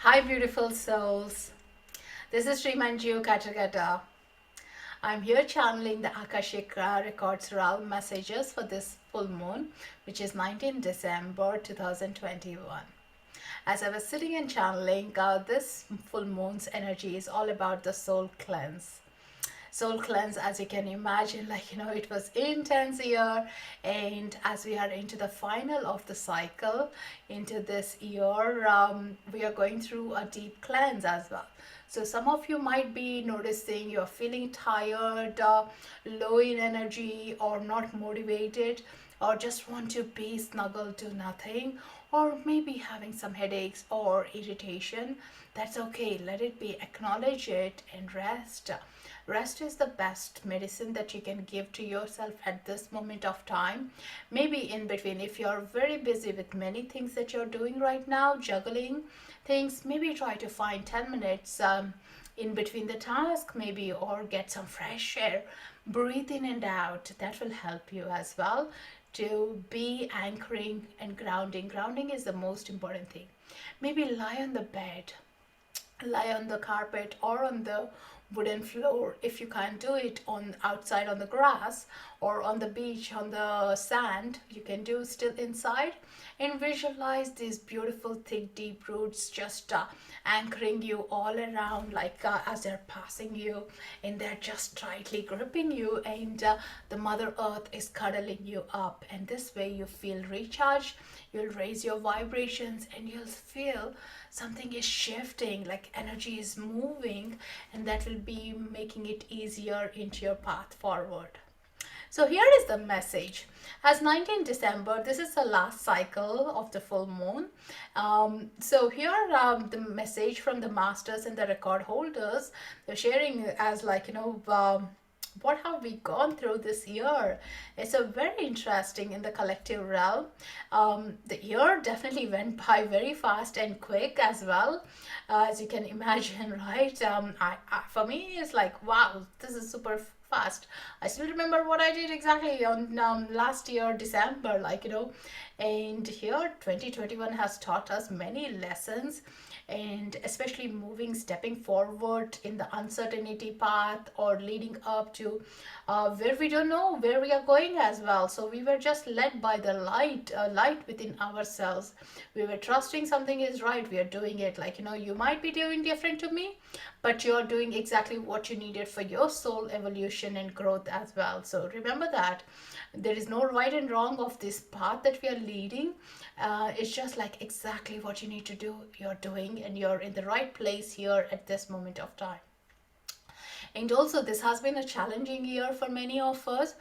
Hi, beautiful souls. This is Srimanju Katragadda. I'm here channeling the Akashic Records realm messages for this full moon, which is 19 December 2021. As I was sitting and channeling, this full moon's energy is all about the soul cleanse. Soul cleanse, as you can imagine, it was intense year, and as we are into the final of the cycle into this year, we are going through a deep cleanse as well. So some of you might be noticing you're feeling tired, low in energy, or not motivated, or just want to be snuggled to nothing, or maybe having some headaches or irritation. That's okay, let it be, acknowledge it and rest. Rest is the best medicine that you can give to yourself at this moment of time. Maybe in between, if you're very busy with many things that you're doing right now, juggling things, maybe try to find 10 minutes in between the task, maybe, or get some fresh air. Breathe in and out. That will help you as well to be anchoring and grounding. Grounding is the most important thing. Maybe lie on the bed, lie on the carpet or on the wooden floor. If you can't do it on outside on the grass or on the beach on the sand, you can do still inside, and visualize these beautiful thick deep roots just anchoring you all around, as they're passing you, and they're just tightly gripping you, and the mother earth is cuddling you up, and this way you feel recharged. You'll raise your vibrations and you'll feel something is shifting, like energy is moving, and that will be making it easier into your path forward. So here is the message. As 19 December, this is the last cycle of the full moon. So here the message from the masters and the record holders, they're sharing as what have we gone through this year. It's a very interesting in the collective realm. The year definitely went by very fast and quick as well, as you can imagine, right? For me, it's like, wow, this is super fast. I still remember what I did exactly on last year December, and here 2021 has taught us many lessons, and especially stepping forward in the uncertainty path or leading up to where we don't know where we are going as well. So we were just led by the light within ourselves. We were trusting something is right, we are doing it. You might be doing different to me, but you're doing exactly what you needed for your soul evolution and growth as well. So remember that there is no right and wrong of this path that we are leading. It's just like exactly what you need to do, you're doing, and you're in the right place here at this moment of time. And also, this has been a challenging year for many of us.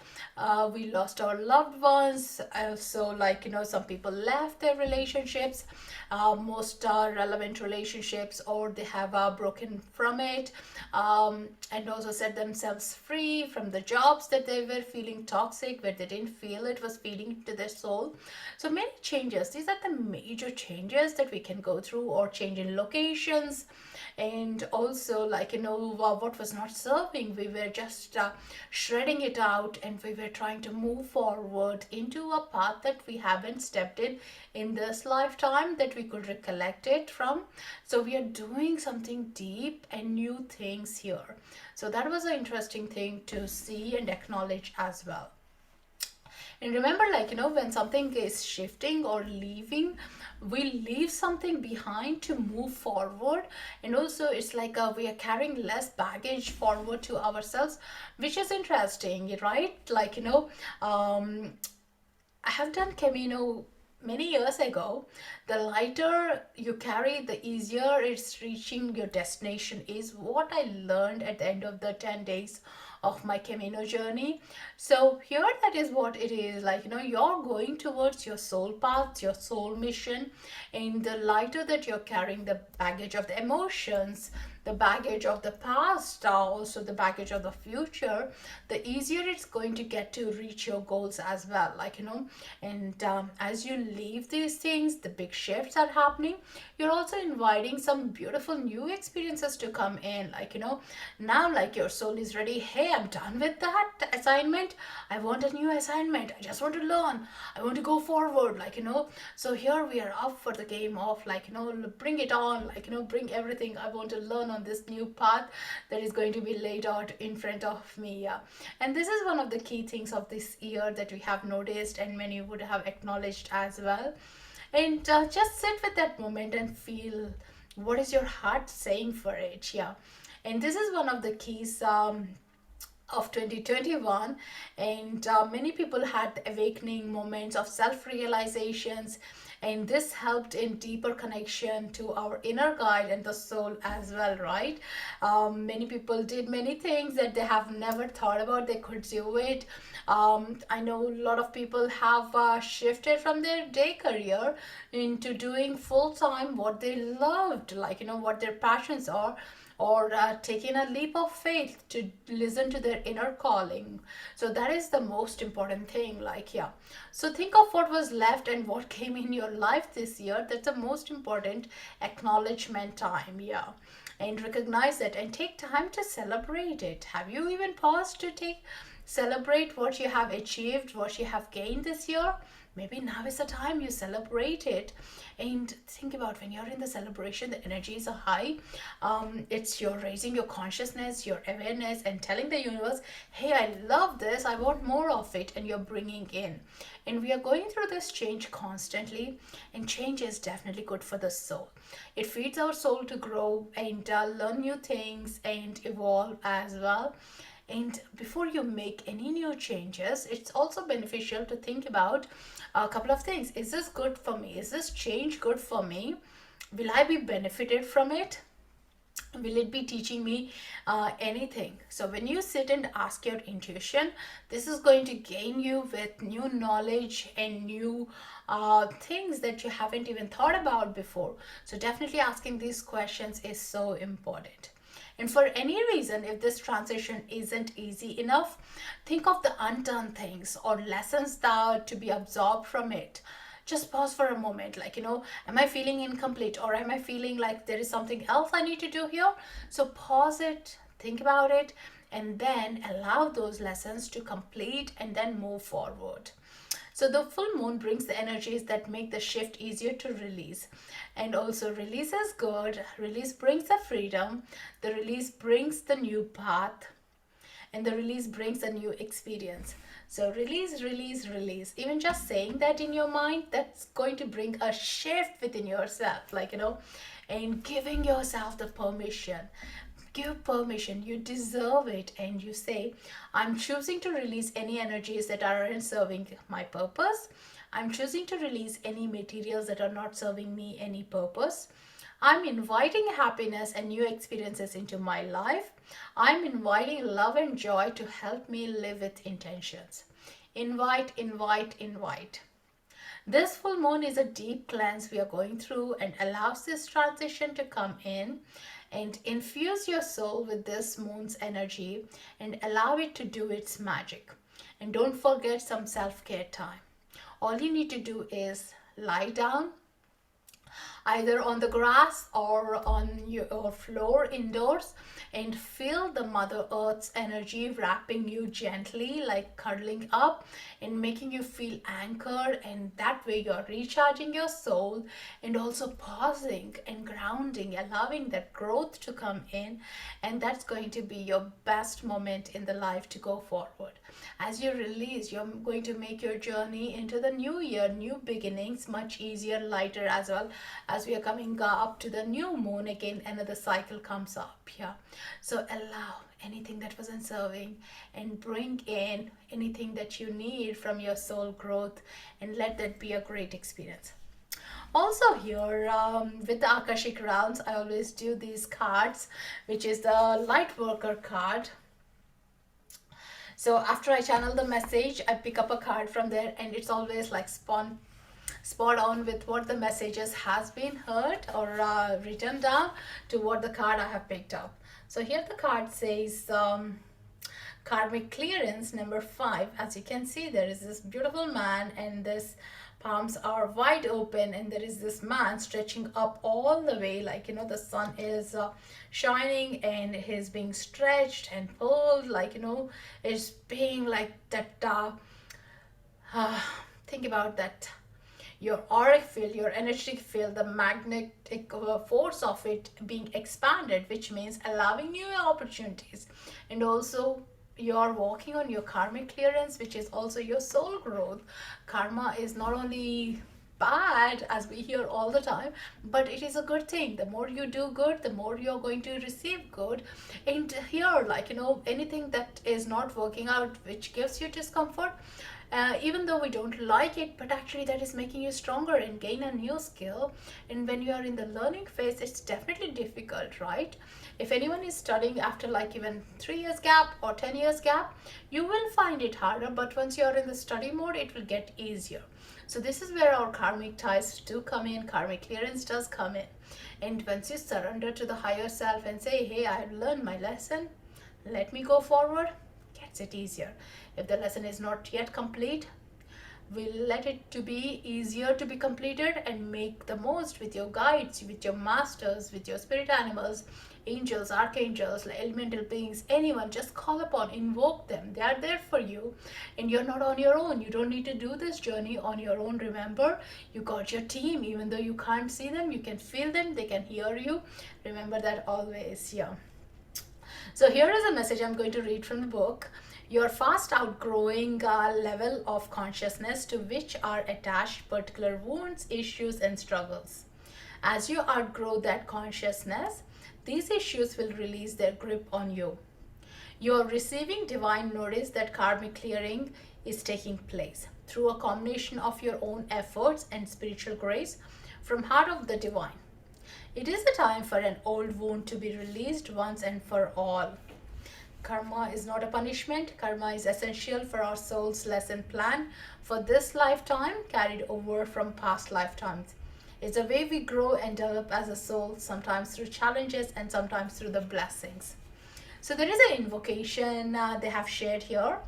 We lost our loved ones. Some people left their relationships, most relevant relationships, or they have broken from it, and also set themselves free from the jobs that they were feeling toxic, where they didn't feel it was feeding to their soul. So many changes. These are the major changes that we can go through, or change in locations, and also what was not serving, we were just shredding it out, and we were trying to move forward into a path that we haven't stepped in this lifetime, that we could recollect it from. So we are doing something deep and new things here. So that was an interesting thing to see and acknowledge as well. And remember, when something is shifting or leaving, we leave something behind to move forward. And also, it's like we are carrying less baggage forward to ourselves, which is interesting, right? I have done Camino many years ago. The lighter you carry, the easier it's reaching your destination, is what I learned at the end of the 10 days of my Camino journey. So here, that is what it is, you're going towards your soul path, your soul mission, and the lighter that you're carrying the baggage of the emotions, the baggage of the past, also the baggage of the future, the easier it's going to get to reach your goals as well, like, and as you leave these things, the big shifts are happening. You're also inviting some beautiful new experiences to come in, like, now, like, your soul is ready. Hey, I'm done with that assignment. I want a new assignment. I just want to learn. I want to go forward, like, so here we are up for the game of, like, bring it on, like, bring everything I want to learn on this new path that is going to be laid out in front of me. Yeah, and this is one of the key things of this year that we have noticed, and many would have acknowledged as well. And just sit with that moment and feel what is your heart saying for it. Yeah, and this is one of the keys of 2021. And many people had awakening moments of self-realizations, and this helped in deeper connection to our inner guide and the soul as well, right? Many people did many things that they have never thought about they could do it. I know a lot of people have shifted from their day career into doing full-time what they loved, like, what their passions are, or taking a leap of faith to listen to their inner calling. So that is the most important thing, like, yeah. So think of what was left and what came in your life this year. That's the most important acknowledgement time, yeah. And recognize it and take time to celebrate it. Have you even paused to celebrate what you have achieved, what you have gained this year? Maybe now is the time you celebrate it. And think about when you're in the celebration, the energies are high. It's you're raising your consciousness, your awareness, and telling the universe, hey, I love this, I want more of it, and you're bringing in. And we are going through this change constantly, and change is definitely good for the soul. It feeds our soul to grow and learn new things and evolve as well. And before you make any new changes, it's also beneficial to think about a couple of things. Is this good for me? Is this change good for me? Will I be benefited from it? Will it be teaching me anything? So when you sit and ask your intuition, this is going to gain you with new knowledge and new things that you haven't even thought about before. So definitely asking these questions is so important. And for any reason, if this transition isn't easy enough, think of the undone things or lessons that are to be absorbed from it. Just pause for a moment, like, am I feeling incomplete, or am I feeling like there is something else I need to do here? So pause it, think about it, and then allow those lessons to complete and then move forward. So the full moon brings the energies that make the shift easier to release. And also, release is good. Release brings the freedom. The release brings the new path. And the release brings a new experience. So release, release, release. Even just saying that in your mind, that's going to bring a shift within yourself, like, and giving yourself the permission. Give permission, you deserve it, and you say, I'm choosing to release any energies that aren't serving my purpose. I'm choosing to release any materials that are not serving me any purpose. I'm inviting happiness and new experiences into my life. I'm inviting love and joy to help me live with intentions. Invite, invite, invite. This full moon is a deep cleanse we are going through and allows this transition to come in and infuse your soul with this moon's energy and allow it to do its magic. And don't forget some self-care time. All you need to do is lie down, either on the grass or on your floor indoors, and feel the Mother Earth's energy wrapping you gently, like cuddling up and making you feel anchored. And that way you're recharging your soul and also pausing and grounding, allowing that growth to come in. And that's going to be your best moment in the life to go forward. As you release, you're going to make your journey into the new year, new beginnings, much easier, lighter, as well as we are coming up to the new moon again. Another cycle comes up. Yeah, so allow anything that wasn't serving and bring in anything that you need from your soul growth, and let that be a great experience. Also here, with the Akashic Realms, I always do these cards, which is the light worker card. So after I channel the message, I pick up a card from there, and it's always like spot on with what the messages has been heard or written down to what the card I have picked up. So here the card says karmic clearance number 5. As you can see, there is this beautiful man and this palms are wide open, and there is this man stretching up all the way, like the sun is shining and he's being stretched and pulled, like it's being like that think about that, your auric field, your energetic field, the magnetic force of it being expanded, which means allowing new opportunities. And also you're walking on your karmic clearance, which is also your soul growth. Karma is not only bad as we hear all the time, but it is a good thing. The more you do good, the more you're going to receive good. And here, like anything that is not working out, which gives you discomfort, even though we don't like it, but actually that is making you stronger and gain a new skill. And when you are in the learning phase, it's definitely difficult, right? If anyone is studying after like even 3 years gap or 10 years gap, you will find it harder, but once you're in the study mode, it will get easier. So this is where our karmic ties do come in, karmic clearance does come in. And once you surrender to the higher self and say, hey, I have learned my lesson, let me go forward, gets it easier. If the lesson is not yet complete, we'll let it to be easier to be completed and make the most with your guides, with your masters, with your spirit animals, angels, archangels, elemental beings, anyone. Just call upon, invoke them. They are there for you, and you're not on your own. You don't need to do this journey on your own. Remember, you got your team. Even though you can't see them, you can feel them, they can hear you. Remember that always. Yeah. So here is a message I'm going to read from the book. You're fast outgrowing a level of consciousness to which are attached particular wounds, issues, and struggles. As you outgrow that consciousness, these issues will release their grip on you. You are receiving divine notice that karmic clearing is taking place through a combination of your own efforts and spiritual grace from heart of the divine. It is the time for an old wound to be released once and for all. Karma is not a punishment. Karma is essential for our soul's lesson plan for this lifetime, carried over from past lifetimes. It's a way we grow and develop as a soul, sometimes through challenges and sometimes through the blessings. So there is an invocation they have shared here.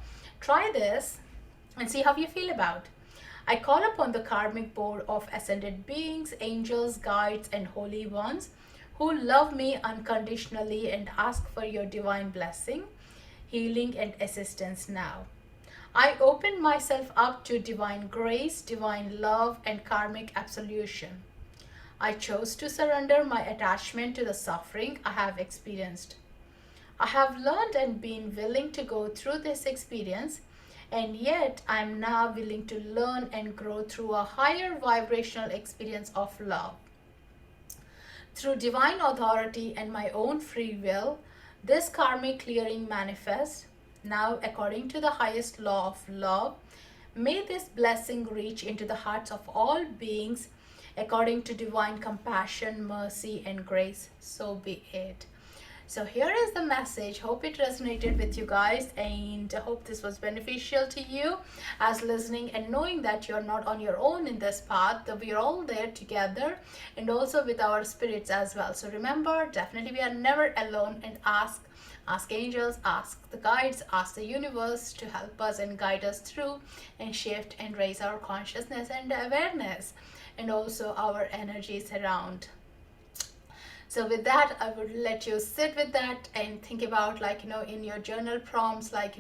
Try this and see how you feel about. I call upon the karmic board of ascended beings, angels, guides, and holy ones who love me unconditionally and ask for your divine blessing, healing, and assistance now. I open myself up to divine grace, divine love, and karmic absolution. I chose to surrender my attachment to the suffering I have experienced. I have learned and been willing to go through this experience, and yet I am now willing to learn and grow through a higher vibrational experience of love. Through divine authority and my own free will, this karmic clearing manifests now according to the highest law of love. May this blessing reach into the hearts of all beings according to divine compassion, mercy, and grace. So be it. So here is the message. Hope it resonated with you guys, and I hope this was beneficial to you as listening and knowing that you're not on your own in this path, that we're all there together, and also with our spirits as well. So remember, definitely we are never alone, and ask angels, ask the guides, ask the universe to help us and guide us through and shift and raise our consciousness and awareness, and also our energies around. So with that, I would let you sit with that and think about, like, in your journal prompts, like,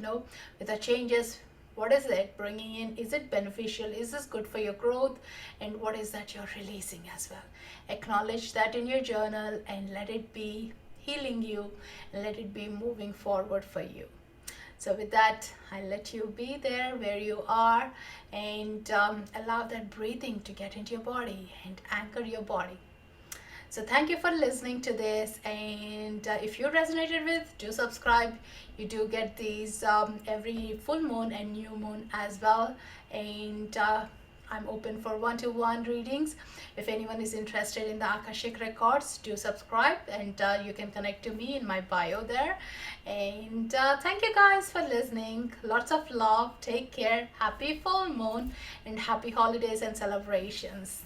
with the changes, what is it bringing in? Is it beneficial? Is this good for your growth? And what is that you're releasing as well? Acknowledge that in your journal and let it be healing you, and let it be moving forward for you. So with that, I let you be there where you are, and allow that breathing to get into your body and anchor your body. So thank you for listening to this, and if you resonated with, do subscribe. You do get these every full moon and new moon as well, and I'm open for one-to-one readings. If anyone is interested in the Akashic records, do subscribe, and you can connect to me in my bio there. And thank you guys for listening. Lots of love. Take care. Happy full moon and happy holidays and celebrations.